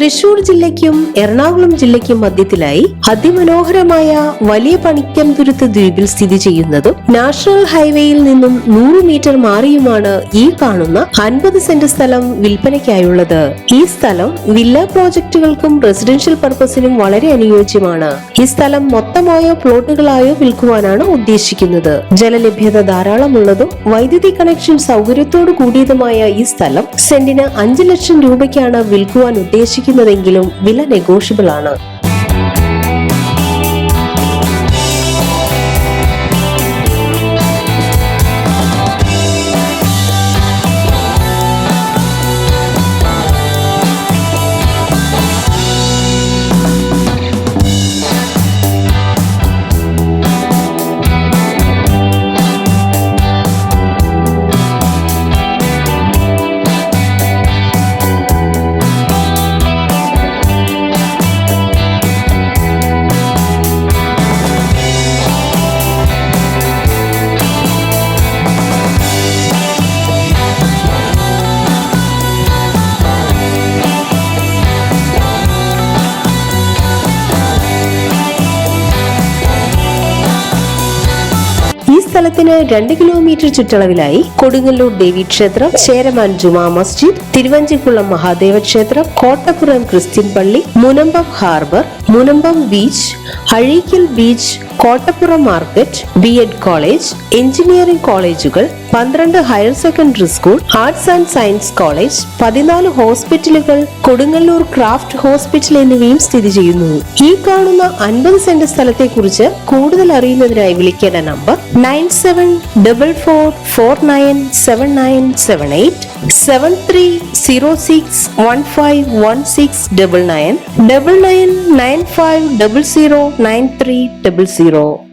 തൃശൂർ ജില്ലയ്ക്കും എറണാകുളം ജില്ലയ്ക്കും മധ്യത്തിലായി അതിമനോഹരമായ വലിയ പണിക്കംതുരുത്ത് ദ്വീപിൽ സ്ഥിതി ചെയ്യുന്നതും നാഷണൽ ഹൈവേയിൽ നിന്നും 100 മീറ്റർ മാറിയുമാണ് ഈ കാണുന്ന 50 സെന്റ് സ്ഥലം വിൽപ്പനയ്ക്കായുള്ളത്. ഈ സ്ഥലം വില്ല പ്രോജക്റ്റുകൾക്കും റെസിഡൻഷ്യൽ പർപ്പസിനും വളരെ അനുയോജ്യമാണ്. ഈ സ്ഥലം മൊത്തമായോ പ്ലോട്ടുകളായോ വിൽക്കുവാനാണ് ഉദ്ദേശിക്കുന്നത്. ജലലഭ്യത ധാരാളമുള്ളതും വൈദ്യുതി കണക്ഷൻ സൗകര്യത്തോടു കൂടിയതുമായ ഈ സ്ഥലം സെന്റിന് 5 ലക്ഷം രൂപയ്ക്കാണ് വിൽക്കുവാൻ ഉദ്ദേശിക്കുന്നതെങ്കിലും വില നെഗോഷ്യബിൾ ആണ്. സ്ഥലത്തിന് 2 കിലോമീറ്റർ ചുറ്റളവിലായി കൊടുങ്ങല്ലൂർ ദേവീക്ഷേത്രം, ചേരമാൻ ജുമാ മസ്ജിദ്, തിരുവഞ്ചിക്കുളം മഹാദേവ ക്ഷേത്രം, കോട്ടപ്പുറം ക്രിസ്ത്യൻ പള്ളി, Munambam harbour, Munambam beach, Azhikkal beach, Kottappuram market, BEd college, engineering കോളേജുകൾ, 12 higher secondary school, arts and science college, 14 ഹോസ്പിറ്റലുകൾ, കൊടുങ്ങല്ലൂർ ക്രാഫ്റ്റ് ഹോസ്പിറ്റൽ എന്നിവയും സ്ഥിതി ചെയ്യുന്നു. ഈ കാണുന്ന 50 സെന്റ് സ്ഥലത്തെ കുറിച്ച് കൂടുതൽ അറിയുന്നതിനായി വിളിക്കേണ്ട നമ്പർ 9744497978, 7306151699, 9995009300.